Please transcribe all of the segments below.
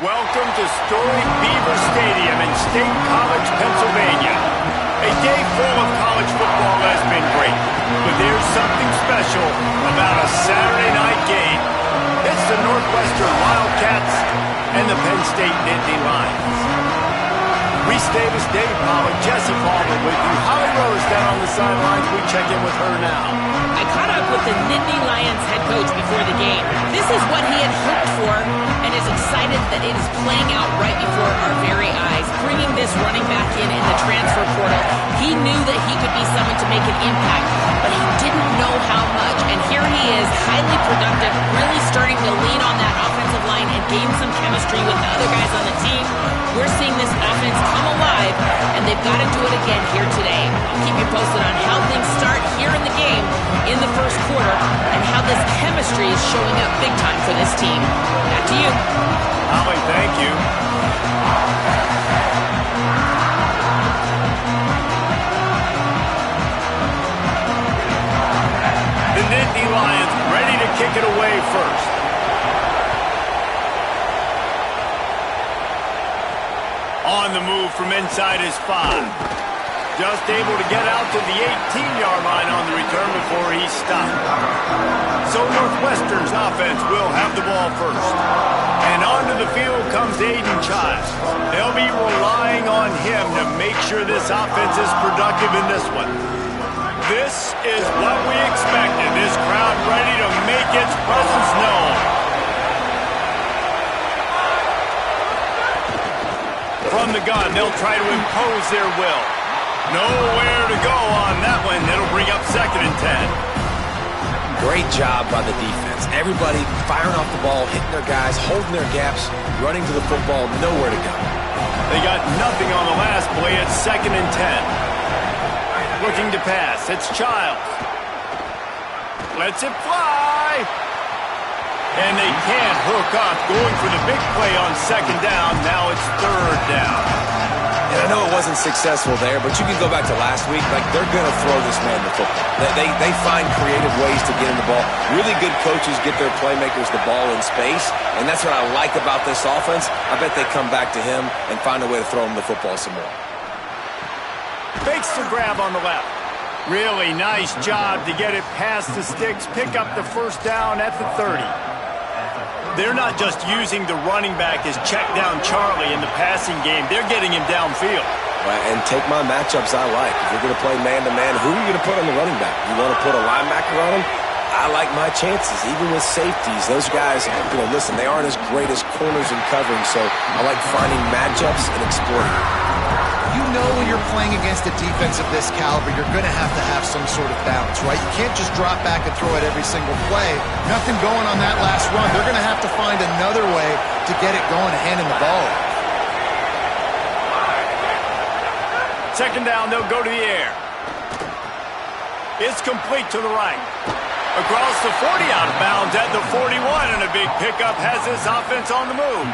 Welcome to storied Beaver Stadium in State College, Pennsylvania. A day full of college football has been great, but there's something special about a Saturday night game. It's the Northwestern Wildcats and the Penn State Nittany Lions. Reese Davis, Dave Pollard, Jesse Palmer with you. Holly Rose down on the sidelines. We check in with her now. I caught up with the Nittany Lions head coach before the game. This is what he had hoped for and is excited that it is playing out right before our very eyes. Bringing this running back in the transfer portal, he knew that he could be someone to make an impact, but he didn't know how much. And here he is, highly productive, really starting to lean on that offensive line and gain some chemistry with the other guys on the team. We're seeing this offense come alive, and they've got to do it again here today. I'll keep you posted on how things start here in the game in the first quarter and how this chemistry is showing up big time for this team. Back to you. Holly, thank you. The Nittany Lions ready to kick it away first. On the move from inside his 5. Just able to get out to the 18-yard line on the return before he stopped. So Northwestern's offense will have the ball first. And onto the field comes Aiden Childs. They'll be relying on him to make sure this offense is productive in this one. This is what we expected. This crowd ready to make its presence known. From the gun, they'll try to impose their will. Nowhere to go on that one. It'll bring up 2nd and 10. Great job by the defense. Everybody firing off the ball, hitting their guys, holding their gaps, running to the football, nowhere to go. They got nothing on the last play. It's 2nd and 10. Looking to pass. It's Childs. Lets it fly. And they can't hook up. Going for the big play on 2nd down. Now it's 3rd down. And I know it wasn't successful there, but you can go back to last week. Like, they're going to throw this man the football. They find creative ways to get him the ball. Really good coaches get their playmakers the ball in space, and that's what I like about this offense. I bet they come back to him and find a way to throw him the football some more. Fakes the grab on the left. Really nice job to get it past the sticks, pick up the 1st down at the 30. They're not just using the running back as check down Charlie in the passing game. They're getting him downfield. Right, and take my matchups I like. If you're going to play man-to-man, who are you going to put on the running back? You want to put a linebacker on him? I like my chances, even with safeties. Those guys, listen, they aren't as great as corners and covering, so I like finding matchups and exploiting. You know when you're playing against a defense of this caliber, you're going to have some sort of balance, right? You can't just drop back and throw it every single play. Nothing going on that last run. They're going to have to find another way to get it going and handing the ball. 2nd down, they'll go to the air. It's complete to the right. Across the 40, out of bounds at the 41, and a big pickup has this offense on the move.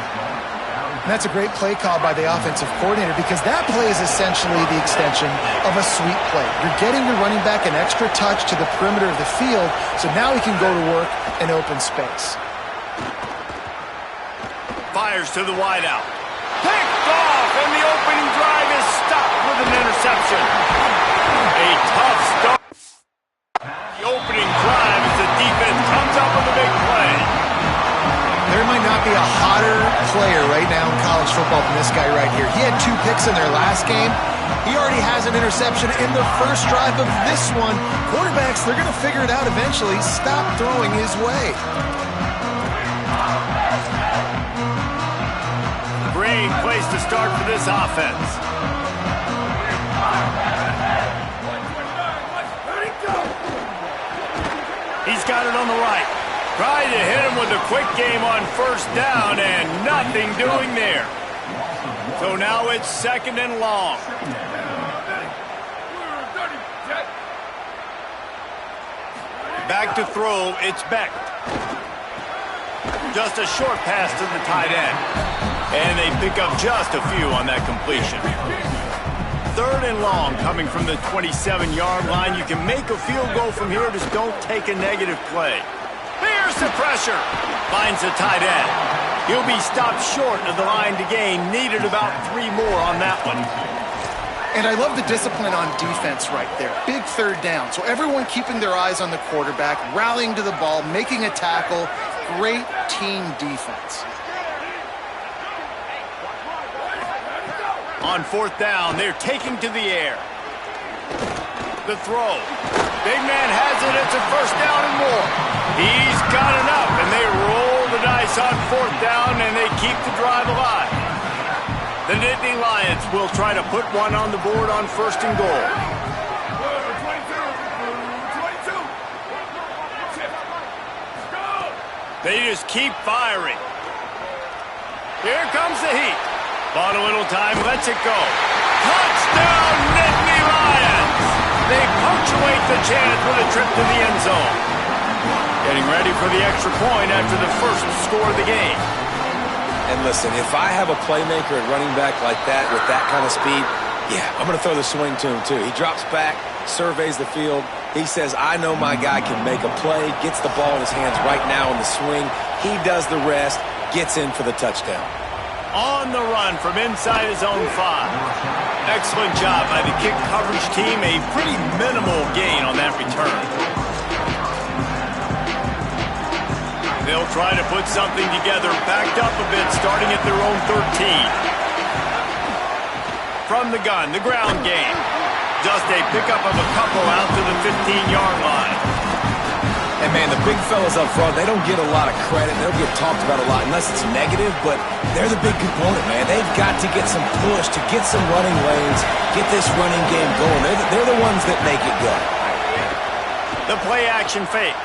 And that's a great play call by the offensive coordinator because that play is essentially the extension of a sweep play. You're getting your running back an extra touch to the perimeter of the field, so now he can go to work in open space. Fires to the wideout. Picked off, and the opening drive is stopped with an interception. A tough start. The opening drive as the defense comes up with a big play. There might not be a hotter player right now in college football than this guy right here. He had 2 picks in their last game. He already has an interception in the first drive of this one. Quarterbacks, they're going to figure it out eventually. Stop throwing his way. Great place to start for this offense. He's got it on the right. Tried to hit him with a quick game on 1st down, and nothing doing there. So now it's 2nd and long. Back to throw, it's Beck. Just a short pass to the tight end. And they pick up just a few on that completion. 3rd and long coming from the 27-yard line. You can make a field goal from here, just don't take a negative play. Here's the pressure. Finds the tight end. He'll be stopped short of the line to gain. Needed about 3 more on that one. And I love the discipline on defense right there. Big third down. So everyone keeping their eyes on the quarterback, rallying to the ball, making a tackle. Great team defense. On 4th down, they're taking to the air. The throw. Big man has it. It's a 1st down and more. He's got enough, and they roll the dice on 4th down, and they keep the drive alive. The Nittany Lions will try to put one on the board on 1st and goal. They just keep firing. Here comes the heat. Bought a little time, lets it go. Touchdown, Nittany Lions! They punctuate the chance with a trip to the end zone. Getting ready for the extra point after the first score of the game. And listen, if I have a playmaker at running back like that with that kind of speed, yeah, I'm going to throw the swing to him too. He drops back, surveys the field. He says, I know my guy can make a play, gets the ball in his hands right now in the swing. He does the rest, gets in for the touchdown. On the run from inside his own 5. Excellent job by the kick coverage team. A pretty minimal gain on that return. They'll try to put something together, backed up a bit, starting at their own 13. From the gun, the ground game. Just a pickup of a couple out to the 15-yard line. And, man, the big fellas up front, they don't get a lot of credit. They don't get talked about a lot unless it's negative, but they're the big component, man. They've got to get some push, to get some running lanes, get this running game going. They're the ones that make it go. The play-action fake.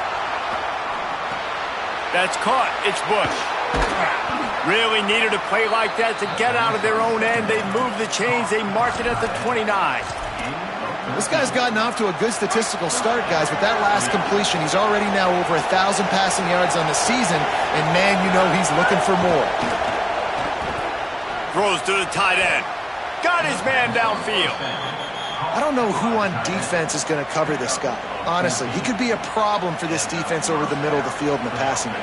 That's caught. It's Bush. Really needed a play like that to get out of their own end. They move the chains. They mark it at the 29. This guy's gotten off to a good statistical start, guys. With that last completion, he's already now over 1,000 passing yards on the season, and, man, you know he's looking for more. Throws to the tight end. Got his man downfield. I don't know who on defense is going to cover this guy. Honestly, he could be a problem for this defense over the middle of the field in the passing game.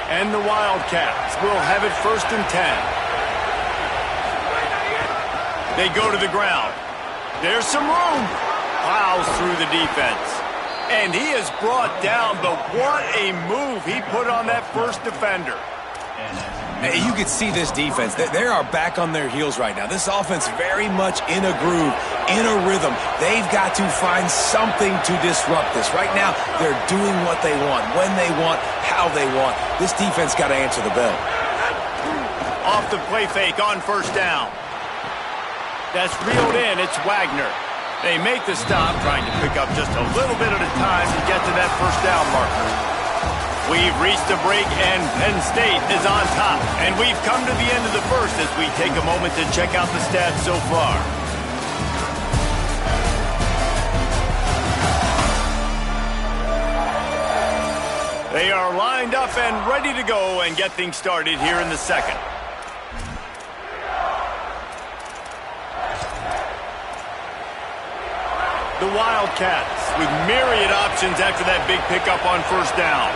And the Wildcats will have it 1st and 10. They go to the ground. There's some room. Plows through the defense. And he is brought down, but what a move he put on that first defender. Hey, you can see this defense. They are back on their heels right now. This offense very much in a groove, in a rhythm. They've got to find something to disrupt this. Right now, they're doing what they want, when they want, how they want. This defense got to answer the bell. Off the play fake on 1st down. That's reeled in. It's Wagner. They make the stop, trying to pick up just a little bit at a time to get to that 1st down marker. We've reached a break, and Penn State is on top. And we've come to the end of the first as we take a moment to check out the stats so far. They are lined up and ready to go and get things started here in the second. The Wildcats with myriad options after that big pickup on 1st down.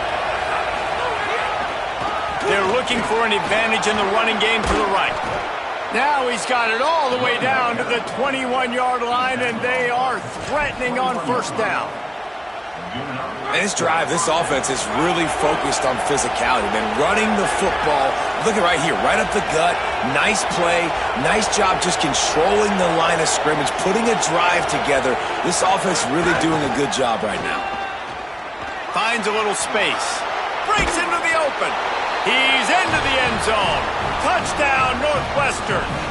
They're looking for an advantage in the running game to the right. Now he's got it all the way down to the 21-yard line, and they are threatening on 1st down. And this drive, this offense is really focused on physicality. Man, running the football, look at right here, right up the gut, nice play, nice job just controlling the line of scrimmage, putting a drive together. This offense really doing a good job right now. Finds a little space, breaks into the open. He's into the end zone. Touchdown, Northwestern.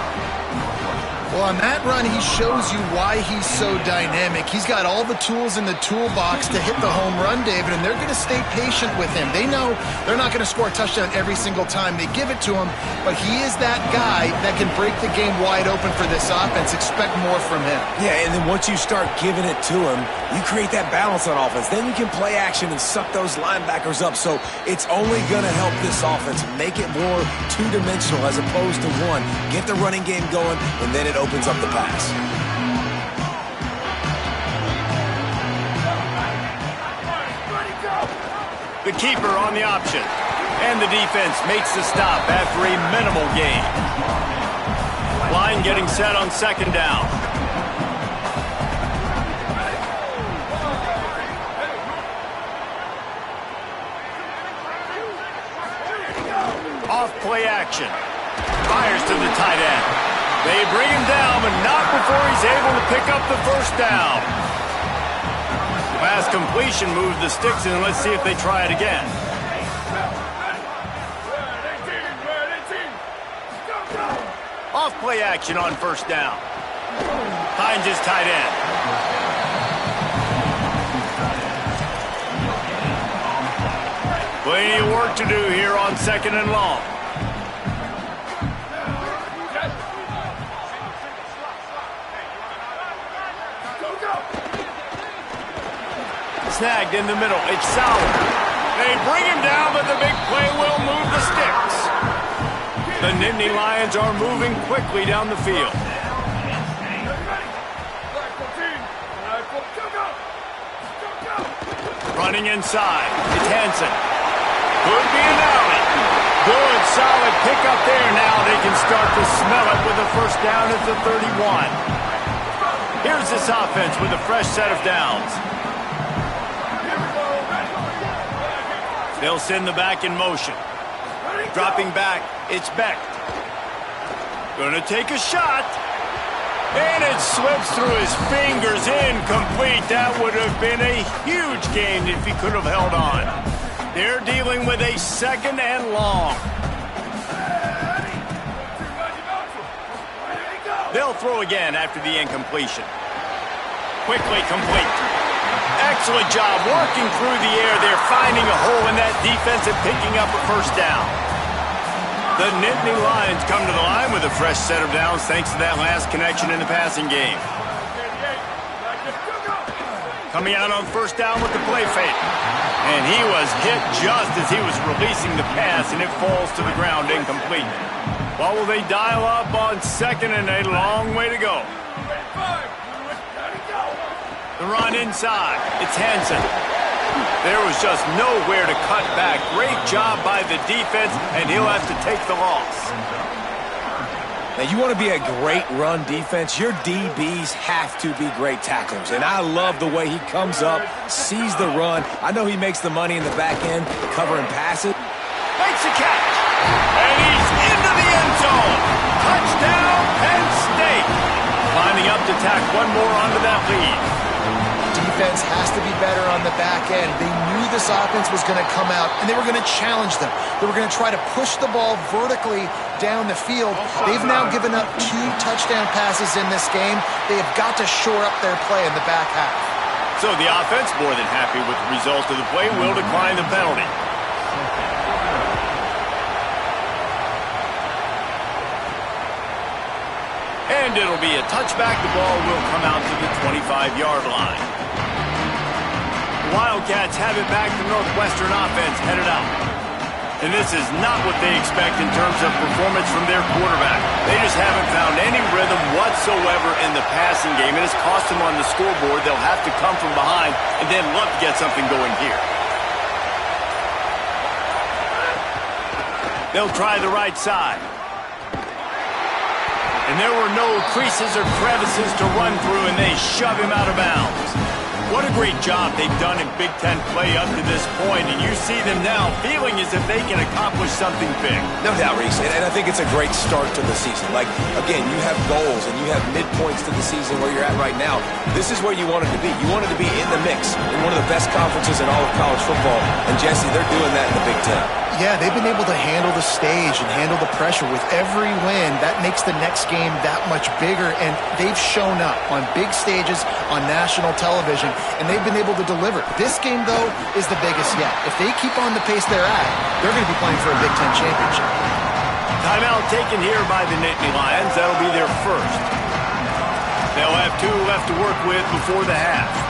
Well, on that run, he shows you why he's so dynamic. He's got all the tools in the toolbox to hit the home run, David, and they're going to stay patient with him. They know they're not going to score a touchdown every single time they give it to him, but he is that guy that can break the game wide open for this offense. Expect more from him. Yeah, and then once you start giving it to him, you create that balance on offense. Then you can play action and suck those linebackers up. So it's only going to help this offense make it more two-dimensional as opposed to one. Get the running game going, and then it opens up the pass. The keeper on the option. And the defense makes the stop after a minimal gain. Line getting set on 2nd down. Off play action. Fires to the tight end. They bring him down, but not before he's able to pick up the 1st down. Pass completion moved the sticks, and let's see if they try it again. Off play action on 1st down. Finds his tight end. Plenty of work to do here on 2nd and long. Snagged in the middle. It's Sauer. They bring him down, but the big play will move the sticks. The Nittany Lions are moving quickly down the field. Running inside. It's Hansen. Could be an alley. Good, solid pickup there. Now they can start to smell it with a 1st down at the 31. Here's this offense with a fresh set of downs. They'll send the back in motion. Dropping back, it's Beck. Gonna take a shot. And it slips through his fingers, incomplete. That would have been a huge gain if he could have held on. They're dealing with a 2nd and long. They'll throw again after the incompletion. Quickly complete. Excellent job working through the air. They're finding a hole in that defense and picking up a 1st down. The Nittany Lions come to the line with a fresh set of downs thanks to that last connection in the passing game. Coming out on 1st down with the play fake. And he was hit just as he was releasing the pass, and it falls to the ground incomplete. What will they dial up on 2nd and a long way to go? The run inside. It's Hansen. There was just nowhere to cut back. Great job by the defense, and he'll have to take the loss. Now, you want to be a great run defense, your DBs have to be great tacklers. And I love the way he comes up, sees the run. I know he makes the money in the back end, covering passes. Makes a catch. And he's into the end zone. Touchdown, Penn State. Climbing up to tack one more onto that lead. Defense has to be better on the back end. They knew this offense was going to come out, and they were going to challenge them. They were going to try to push the ball vertically down the field. They've now given up 2 touchdown passes in this game. They have got to shore up their play in the back half. So the offense, more than happy with the result of the play, will decline the penalty. And it'll be a touchback. The ball will come out to the 25-yard line. The Wildcats have it back. The Northwestern offense headed out. And this is not what they expect in terms of performance from their quarterback. They just haven't found any rhythm whatsoever in the passing game. It has cost them on the scoreboard. They'll have to come from behind and then look to get something going here. They'll try the right side. And there were no creases or crevices to run through, and they shove him out of bounds. What a great job they've done in Big Ten play up to this point, and you see them now feeling as if they can accomplish something big. No doubt, Reese, and I think it's a great start to the season. Like, again, you have goals and you have midpoints to the season where you're at right now. This is where you wanted to be. You wanted to be in the mix in one of the best conferences in all of college football, and Jesse, they're doing that in the Big Ten. Yeah, they've been able to handle the stage and handle the pressure. With every win, that makes the next game that much bigger, and they've shown up on big stages on national television, and they've been able to deliver. This game, though, is the biggest yet. If they keep on the pace they're at, they're going to be playing for a Big Ten championship. Timeout taken here by the Nittany Lions. That'll be their first. They'll have 2 left to work with before the half.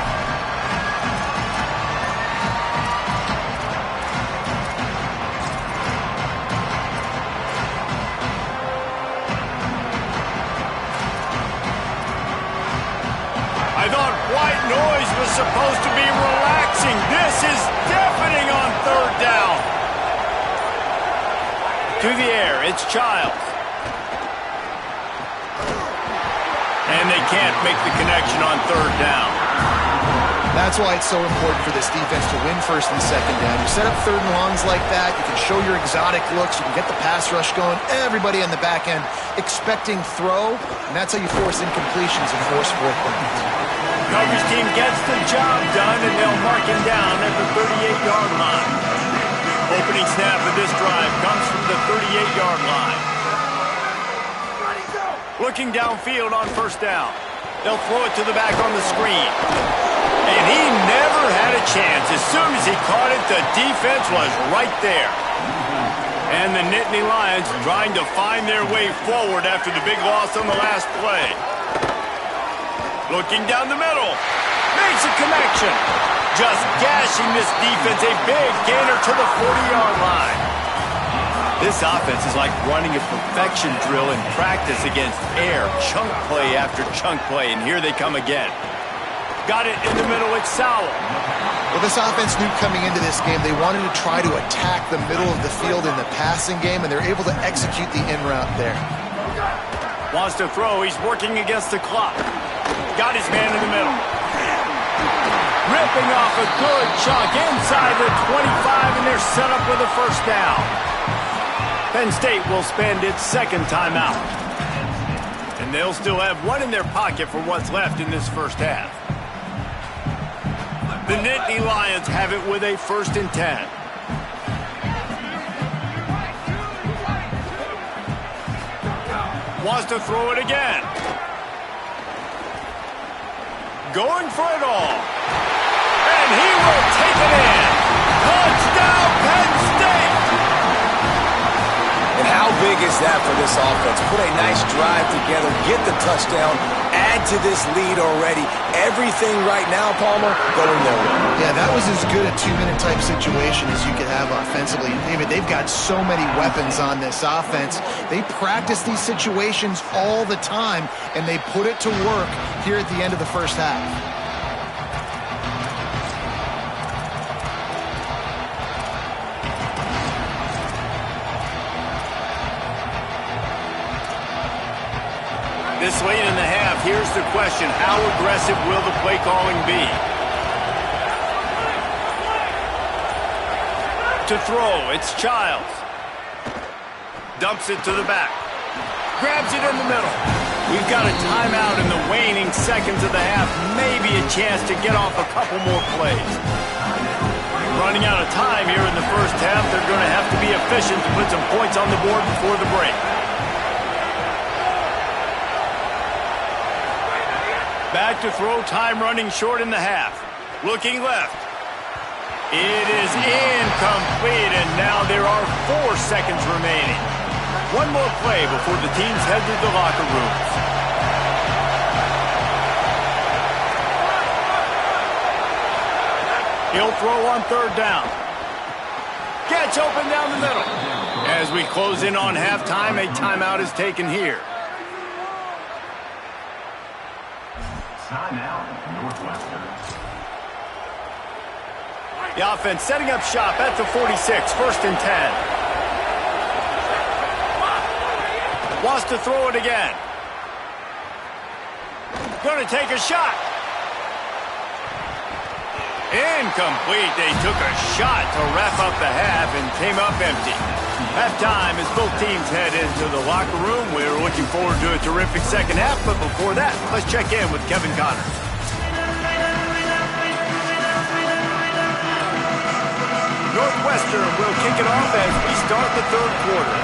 I thought white noise was supposed to be relaxing. This is deafening on 3rd down. To the air, it's Childs. And they can't make the connection on 3rd down. That's why it's so important for this defense to win 1st and 2nd down. You set up 3rd and longs like that, you can show your exotic looks, you can get the pass rush going, everybody on the back end expecting throw, and that's how you force incompletions and force 4th downs. Coverage team gets the job done, and they'll mark him down at the 38-yard line. Opening snap of this drive comes from the 38-yard line. Looking downfield on 1st down. They'll throw it to the back on the screen. And he never had a chance. As soon as he caught it, the defense was right there. And the Nittany Lions trying to find their way forward after the big loss on the last play. Looking down the middle. Makes a connection. Just gashing this defense. A big gainer to the 40-yard line. This offense is like running a perfection drill in practice against air. Chunk play after chunk play. And here they come again. Got it in the middle. It's Sowell. Well, this offense knew coming into this game they wanted to try to attack the middle of the field in the passing game, and they're able to execute the in route there. Wants to throw. He's working against the clock. Got his man in the middle. Ripping off a good chunk inside the 25, and they're set up with a 1st down. Penn State will spend its 2nd timeout. And they'll still have 1 in their pocket for what's left in this 1st half. The Nittany Lions have it with a 1st and 10. Wants to throw it again. Going for it all. And he will take it in. Touchdown, Penn State! And how big is that for this offense? Put a nice drive together, get the touchdown, add to this lead already. Everything right now, Palmer, going their way. Yeah, that was as good a 2-minute type situation as you could have offensively. And David, they've got so many weapons on this offense. They practice these situations all the time, and they put it to work here at the end of the 1st half. This late in the half, here's the question. How aggressive will the play calling be? To throw, it's Childs. Dumps it to the back. Grabs it in the middle. We've got a timeout in the waning seconds of the half. Maybe a chance to get off a couple more plays. Running out of time here in the first half. They're going to have to be efficient to put some points on the board before the break. Back to throw, time running short in the half. Looking left. It is incomplete, and now there are 4 seconds remaining. One more play before the teams head to the locker rooms. He'll throw on 3rd down. Gets open down the middle. As we close in on halftime, a timeout is taken here. Timeout, Northwestern. The offense setting up shop at the 46, 1st and 10. Wants to throw it again. Going to take a shot. Incomplete. They took a shot to wrap up the half and came up empty. Halftime as both teams head into the locker room. We're looking forward to a terrific second half, but before that, let's check in with Kevin Connors. Northwestern will kick it off as we start the 3rd quarter.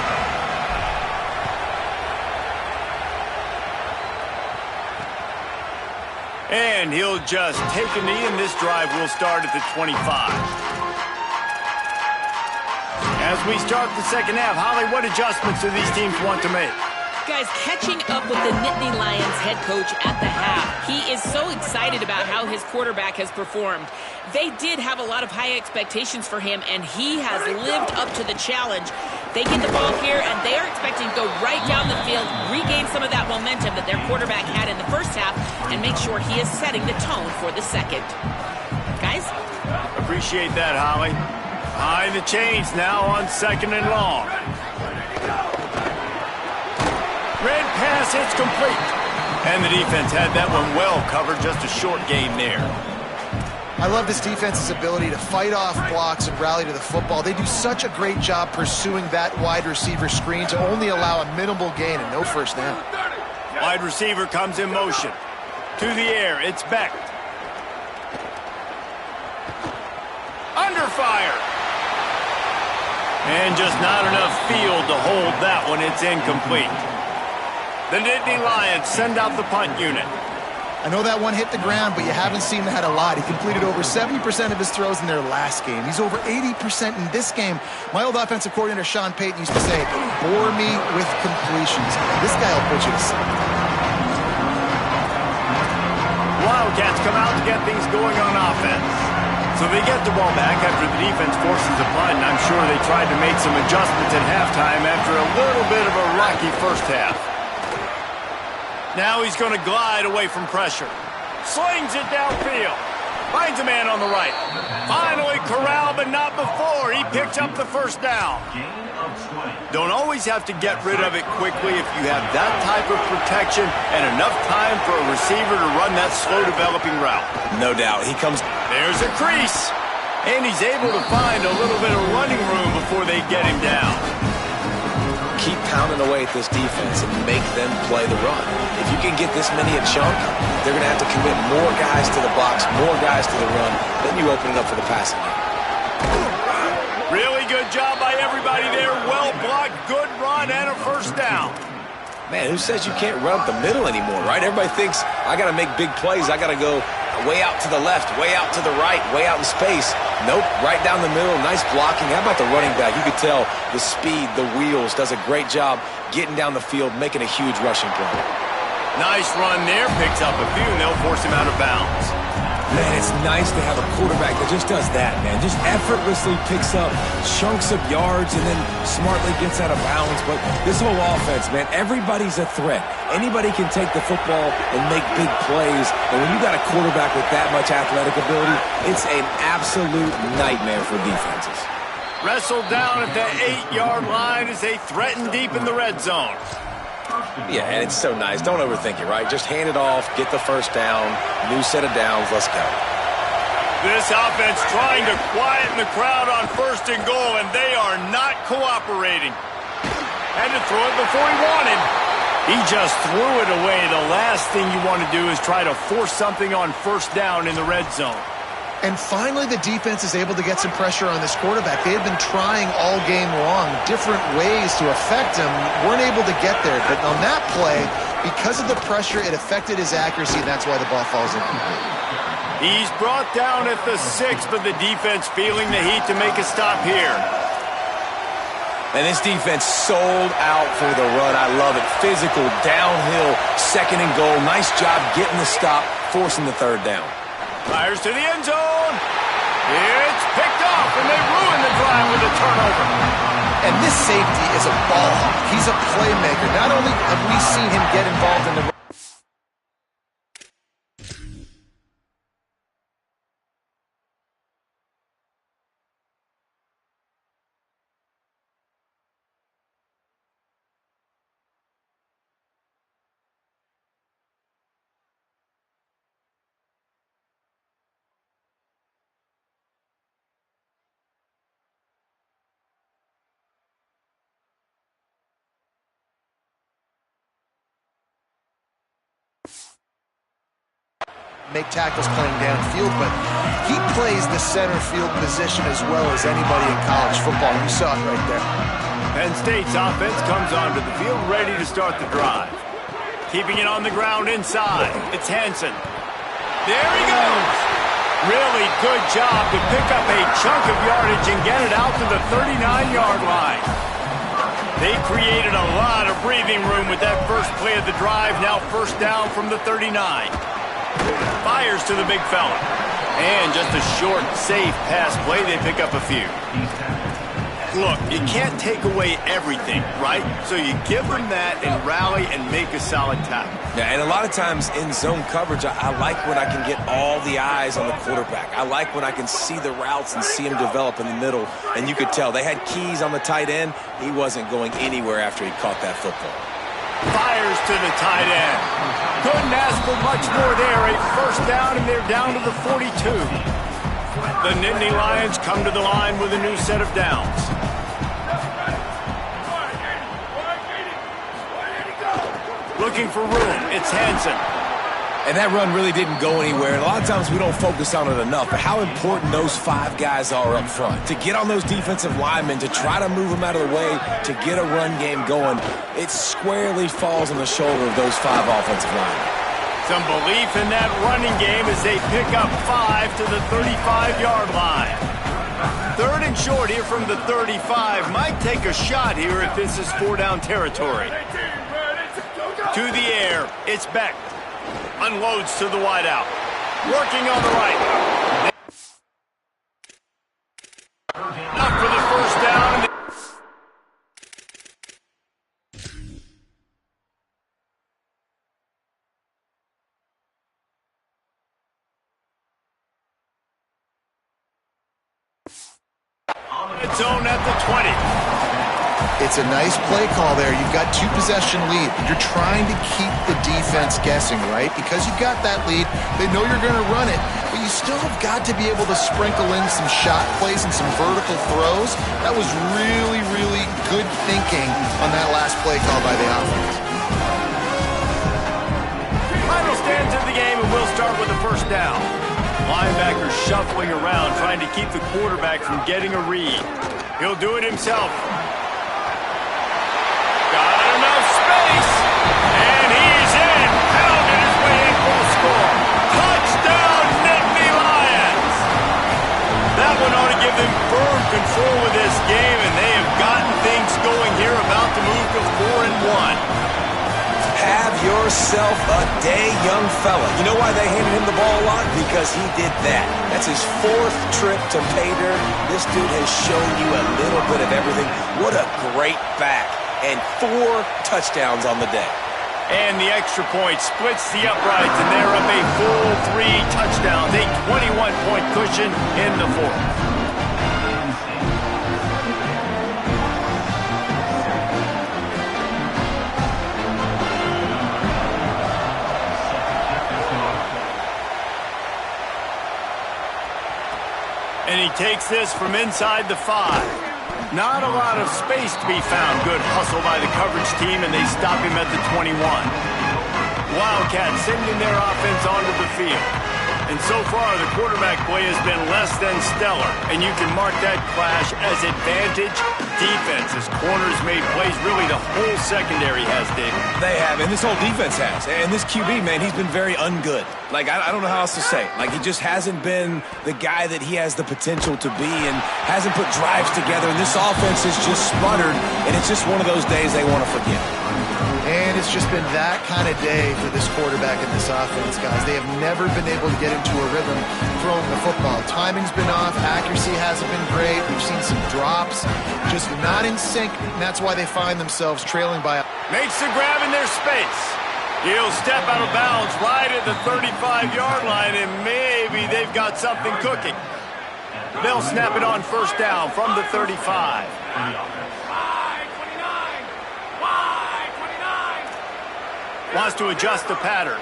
And he'll just take a knee, and this drive will start at the 25. As we start the second half, Holly, what adjustments do these teams want to make? Guys, catching up with the Nittany Lions head coach at the half. He is so excited about how his quarterback has performed. They did have a lot of high expectations for him, and he has lived up to the challenge. They get the ball here, and they are expecting to go right down the field, regain some of that momentum that their quarterback had in the first half, and make sure he is setting the tone for the second. Guys? Appreciate that, Holly. Behind the chains now on 2nd and long. Red pass, it's complete. And the defense had that one well covered, just a short gain there. I love this defense's ability to fight off blocks and rally to the football. They do such a great job pursuing that wide receiver screen to only allow a minimal gain and no first down. Wide receiver comes in motion. To the air, it's Beck. Under fire. And just not enough field to hold that one. It's incomplete. The Nittany Lions send out the punt unit. I know that one hit the ground, but you haven't seen that a lot. He completed over 70% of his throws in their last game. He's over 80% in this game. My old offensive coordinator, Sean Payton, used to say, bore me with completions. This guy will put you to sleep. Wildcats come out to get things going on offense. So they get the ball back after the defense forces a punt, and I'm sure they tried to make some adjustments at halftime after a little bit of a rocky first half. Now he's going to glide away from pressure. Slings it downfield. Finds a man on the right. Finally corralled, but not before. He picks up the first down. Don't always have to get rid of it quickly if you have that type of protection and enough time for a receiver to run that slow-developing route. No doubt. He comes... There's a crease. And he's able to find a little bit of running room before they get him down. Keep pounding away at this defense and make them play the run. If you can get this many a chunk, they're going to have to commit more guys to the box, more guys to the run. Then you open it up for the passing game. Really good job by everybody there. Well blocked, good run, and a first down. Man, who says you can't run up the middle anymore, right? Everybody thinks, I got to make big plays. I got to go way out to the left, way out to the right, way out in space. Nope, right down the middle, nice blocking. How about the running back? You could tell the speed, the wheels, does a great job getting down the field, making a huge rushing play. Nice run there, picks up a few, and they'll force him out of bounds. Man, it's nice to have a quarterback that just does that, man. Just effortlessly picks up chunks of yards and then smartly gets out of bounds. But this whole offense, man, everybody's a threat. Anybody can take the football and make big plays. And when you got a quarterback with that much athletic ability, it's an absolute nightmare for defenses. Wrestled down at the 8-yard line as they threaten deep in the red zone. Yeah, and it's so nice. Don't overthink it, right? Just hand it off, get the first down, new set of downs, let's go. This offense trying to quieten the crowd on 1st and goal, and they are not cooperating. Had to throw it before he wanted. He just threw it away. The last thing you want to do is try to force something on 1st down in the red zone. And finally, the defense is able to get some pressure on this quarterback. They had been trying all game long different ways to affect him, weren't able to get there. But on that play, because of the pressure, it affected his accuracy, and that's why the ball falls incomplete. He's brought down at the 6, but the defense feeling the heat to make a stop here. And this defense sold out for the run. I love it. Physical, downhill, 2nd and goal. Nice job getting the stop, forcing the 3rd down. Fires to the end zone. It's picked off, and they ruin the drive with a turnover. And this safety is a ball hawk. He's a playmaker. Not only have we seen him get involved in the make tackles playing downfield, but he plays the center field position as well as anybody in college football. You saw it right there. Penn State's offense comes onto the field ready to start the drive. Keeping it on the ground inside. It's Hansen. There he goes. Really good job to pick up a chunk of yardage and get it out to the 39-yard line. They created a lot of breathing room with that first play of the drive. Now 1st down from the 39. Fires to the big fella. And just a short, safe pass play. They pick up a few. Look, you can't take away everything, right? So you give them that and rally and make a solid tackle. Yeah, and a lot of times in zone coverage, I like when I can get all the eyes on the quarterback. I like when I can see the routes and see him develop in the middle. And you could tell they had keys on the tight end. He wasn't going anywhere after he caught that football. Fires to the tight end. Couldn't ask for much more there. A 1st down, and they're down to the 42. The Nittany Lions come to the line with a new set of downs. Looking for room. It's Hansen. And that run really didn't go anywhere. And a lot of times we don't focus on it enough, but how important those 5 guys are up front. To get on those defensive linemen, to try to move them out of the way, to get a run game going, it squarely falls on the shoulder of those 5 offensive linemen. Some belief in that running game as they pick up 5 to the 35-yard line. 3rd and short here from the 35. Might take a shot here if this is 4-down territory. To the air, it's Beck. Unloads to the wideout. Working on the right. Up for the 1st down. Zone at the 20. It's a nice play call there. You've got 2-possession lead. You're trying to keep the defense guessing, right? Because you've got that lead, they know you're going to run it, but you still have got to be able to sprinkle in some shot plays and some vertical throws. That was really, really good thinking on that last play call by the offense. Final stands in the game, and we'll start with the 1st down. Linebacker shuffling around, trying to keep the quarterback from getting a read. He'll do it himself. Got enough space, and he's in. Pounded his way in for the score. Touchdown, Nittany Lions! That one ought to give them firm control of this game, and they have gotten things going here, about to move to 4-1. Have yourself a day, young fella. You know why they handed him the ball a lot? Because he did that. That's his 4th trip to pay dirt. This dude has shown you a little bit of everything. What a great back. And 4 touchdowns on the day. And the extra point splits the uprights, and they're up a full 3 touchdowns. A 21-point cushion in the 4th. And he takes this from inside the 5. Not a lot of space to be found. Good hustle by the coverage team, and they stop him at the 21. Wildcats sending their offense onto the field. And so far, the quarterback play has been less than stellar. And you can mark that clash as advantage defense. As corners made plays, really the whole secondary has, David. They have, and this whole defense has. And this QB, man, he's been very ungood. Like, I don't know how else to say. Like, he just hasn't been the guy that he has the potential to be and hasn't put drives together. And this offense has just sputtered, and it's just one of those days they want to forget. And it's just been that kind of day for this quarterback and this offense, guys. They have never been able to get into a rhythm throwing the football. Timing's been off. Accuracy hasn't been great. We've seen some drops. Just not in sync, and that's why they find themselves trailing by. Makes the grab in their space. He'll step out of bounds right at the 35-yard line, and maybe they've got something cooking. They'll snap it on first down from the 35. Wants to adjust the pattern.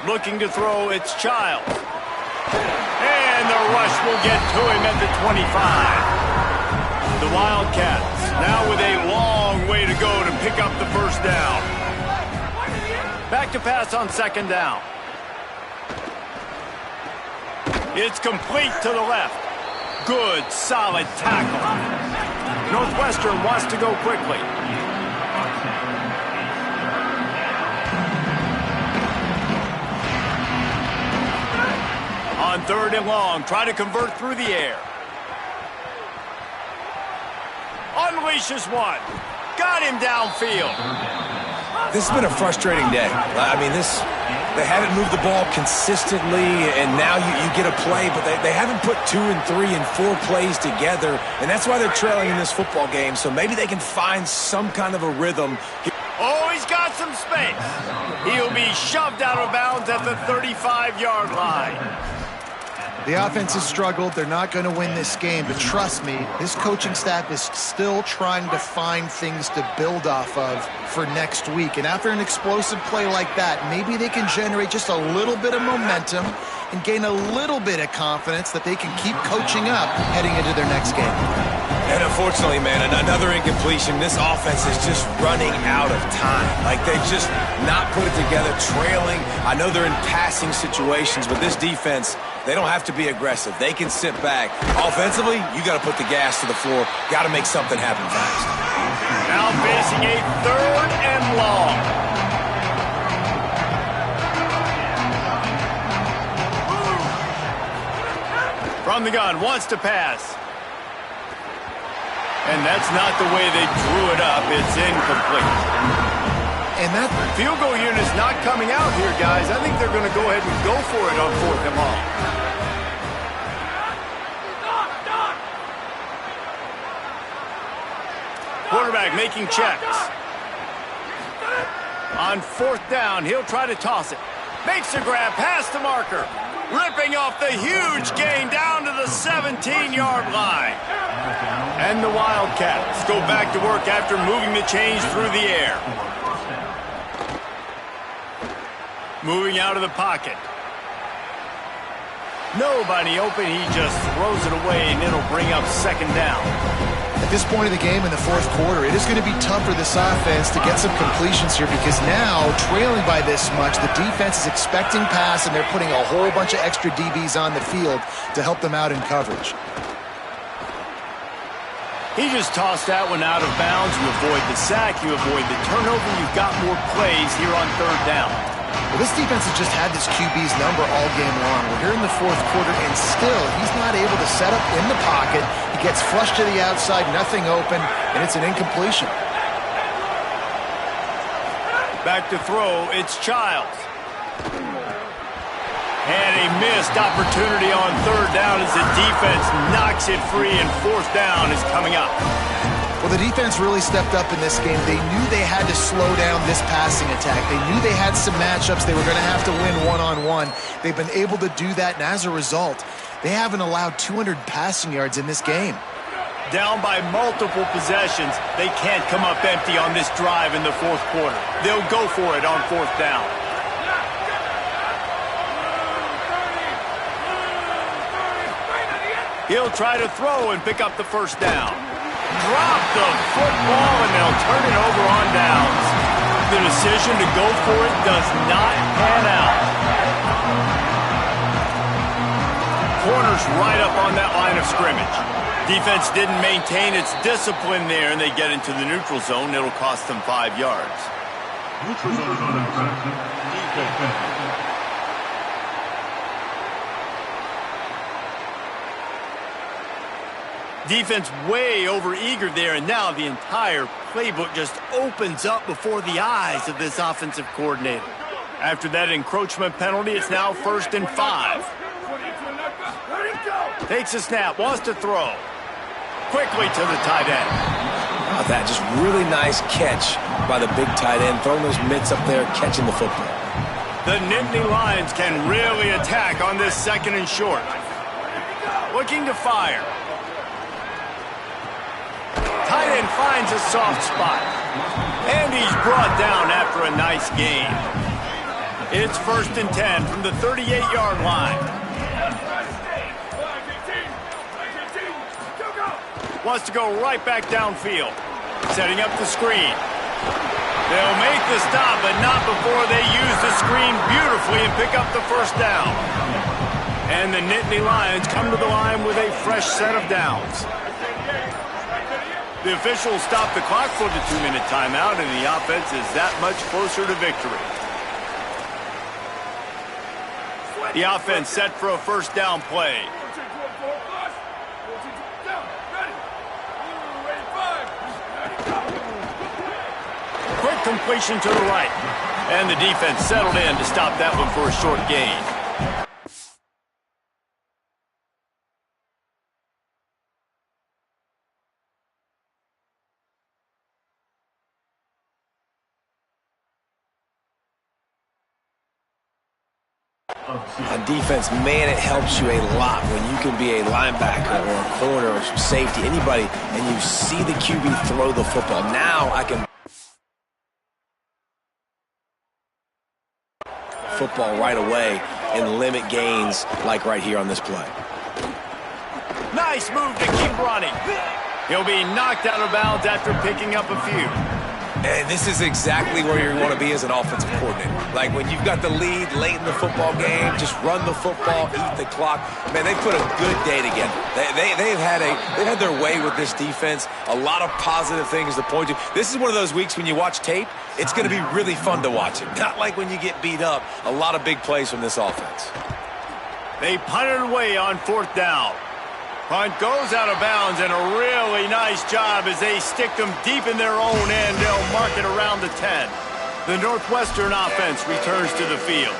Looking to throw, it's Child. And the rush will get to him at the 25. The Wildcats now with a long way to go to pick up the first down. Back to pass on second down. It's complete to the left. Good, solid tackle. Northwestern wants to go quickly. On third and long, try to convert through the air. Unleashes one. Got him downfield. This has been a frustrating day. I mean, they haven't moved the ball consistently, and now you get a play, but they haven't put 2 and 3 and 4 plays together, and that's why they're trailing in this football game. So maybe they can find some kind of a rhythm. Oh, he's got some space. He'll be shoved out of bounds at the 35-yard line. The offense has struggled. They're not going to win this game, but trust me, this coaching staff is still trying to find things to build off of for next week. And after an explosive play like that, maybe they can generate just a little bit of momentum and gain a little bit of confidence that they can keep coaching up heading into their next game. And unfortunately, man, another incompletion. This offense is just running out of time. Like, they've just not put it together, trailing. I know they're in passing situations, but this defense, they don't have to be aggressive. They can sit back. Offensively, you got to put the gas to the floor. Got to make something happen fast. Now facing a third and long. From the gun, wants to pass. And that's not the way they drew it up. It's incomplete. And that field goal unit's not coming out here, guys. I think they're going to go ahead and go for it on fourth and long. Quarterback making checks. On fourth down, he'll try to toss it. Makes a grab past the marker. Ripping off the huge gain down to the 17-yard line. And the Wildcats go back to work after moving the chains through the air. Moving out of the pocket. Nobody open. He just throws it away, and it'll bring up second down. At this point of the game in the fourth quarter, it is going to be tough for this offense to get some completions here because now, trailing by this much, the defense is expecting pass, and they're putting a whole bunch of extra DBs on the field to help them out in coverage. He just tossed that one out of bounds. You avoid the sack, you avoid the turnover. You've got more plays here on third down. Well, this defense has just had this QB's number all game long. We're here in the fourth quarter, and still, he's not able to set up in the pocket. He gets flushed to the outside, nothing open, and it's an incompletion. Back to throw, it's Childs. And a missed opportunity on third down as the defense knocks it free, and fourth down is coming up. Well, the defense really stepped up in this game. They knew they had to slow down this passing attack. They knew they had some matchups they were going to have to win one-on-one. They've been able to do that, and as a result, they haven't allowed 200 passing yards in this game. Down by multiple possessions, they can't come up empty on this drive in the fourth quarter. They'll go for it on fourth down. He'll try to throw and pick up the first down. Drop the football, and they'll turn it over on downs. The decision to go for it does not pan out. Corner's right up on that line of scrimmage. Defense didn't maintain its discipline there, and they get into the neutral zone. It'll cost them 5 yards. Neutral zone. Defense way over-eager there, and now the entire playbook just opens up before the eyes of this offensive coordinator. After that encroachment penalty, it's now 1st and 5. Takes a snap, wants to throw. Quickly to the tight end. Oh, that just really nice catch by the big tight end, throwing those mitts up there, catching the football. The Nittany Lions can really attack on this 2nd and short. Looking to fire. Tight end finds a soft spot. And he's brought down after a nice gain. It's 1st and 10 from the 38-yard line. Wants to go right back downfield. Setting up the screen. They'll make the stop, but not before they use the screen beautifully and pick up the first down. And the Nittany Lions come to the line with a fresh set of downs. The officials stop the clock for the 2-minute timeout, and the offense is that much closer to victory. The offense set for a first down play. Quick completion to the right. And the defense settled in to stop that one for a short gain. On defense, man, it helps you a lot when you can be a linebacker or a corner or some safety, anybody, and you see the QB throw the football. Now I can football right away and limit gains like right here on this play. Nice move to keep running. He'll be knocked out of bounds after picking up a few. And this is exactly where you want to be as an offensive coordinator. Like when you've got the lead late in the football game, just run the football, eat the clock. Man, they put a good day together. They've had their way with this defense. A lot of positive things to point to. This is one of those weeks when you watch tape, it's going to be really fun to watch it. Not like when you get beat up. A lot of big plays from this offense. They punt it away on 4th down. Punt goes out of bounds, and a really nice job as they stick them deep in their own end. They'll mark it around the 10. The Northwestern offense returns to the field.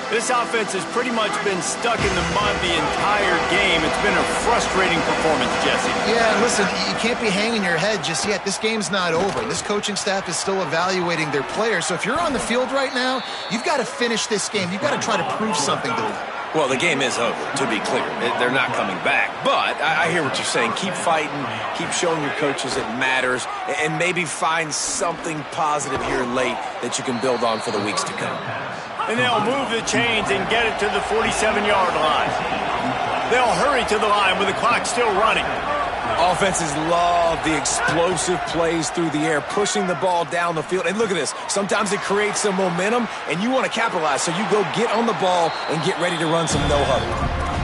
This offense has pretty much been stuck in the mud the entire game. It's been a frustrating performance, Jesse. Yeah, listen, you can't be hanging your head just yet. This game's not over. This coaching staff is still evaluating their players. So if you're on the field right now, you've got to finish this game. You've got to try to prove something to them. Well, the game is over, to be clear. They're not coming back. But I hear what you're saying. Keep fighting. Keep showing your coaches it matters. And maybe find something positive here late that you can build on for the weeks to come. And they'll move the chains and get it to the 47-yard line. They'll hurry to the line with the clock still running. Offenses love the explosive plays through the air, pushing the ball down the field. And look at this. Sometimes it creates some momentum, and you want to capitalize. So you go get on the ball and get ready to run some no-huddle.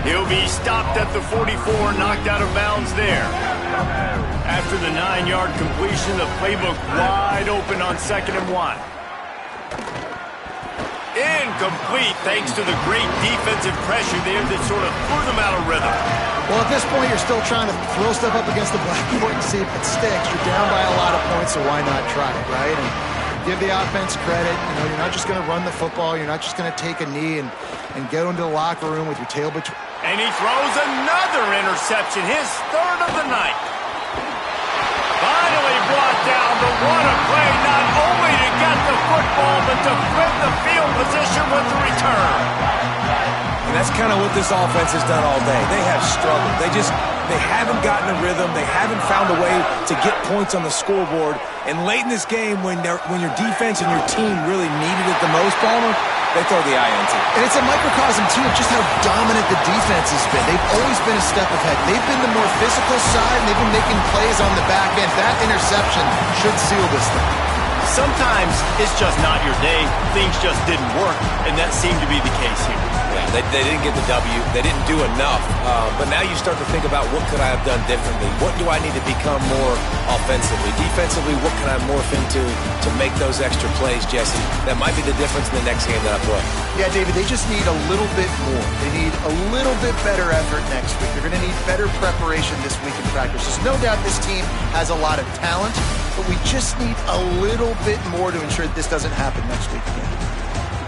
He'll be stopped at the 44, knocked out of bounds there. After the 9-yard completion, the playbook wide open on 2nd and 1. Incomplete thanks to the great defensive pressure there that sort of threw them out of rhythm. Well, at this point, you're still trying to throw stuff up against the blackboard and see if it sticks. You're down by a lot of points, so why not try it, right? And give the offense credit. You know, you're not just going to run the football. You're not just going to take a knee and go into the locker room with your tail between. And he throws another interception, his 3rd of the night. Finally brought down, but what a play, not only to get the football, but to flip the field position with the return. And that's kind of what this offense has done all day. They have struggled. They haven't gotten a rhythm. They haven't found a way to get points on the scoreboard. And late in this game, when your defense and your team really needed it the most, Palmer, they throw the INT. And it's a microcosm, too, of just how dominant the defense has been. They've always been a step ahead. They've been the more physical side, and they've been making plays on the back end. That interception should seal this thing. Sometimes it's just not your day. Things just didn't work, and that seemed to be the case here. Yeah, they didn't get the W. They didn't do enough. But now you start to think about, what could I have done differently? What do I need to become more offensively? Defensively, what can I morph into to make those extra plays, Jesse? That might be the difference in the next game that I play. Yeah, David, they just need a little bit more. They need a little bit better effort next week. They're going to need better preparation this week in practice. There's no doubt this team has a lot of talent, but we just need a little bit more to ensure that this doesn't happen next week again.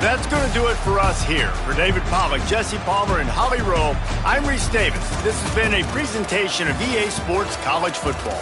That's going to do it for us here. For David Pollack, Jesse Palmer, and Holly Rowe, I'm Reese Davis. This has been a presentation of EA Sports College Football.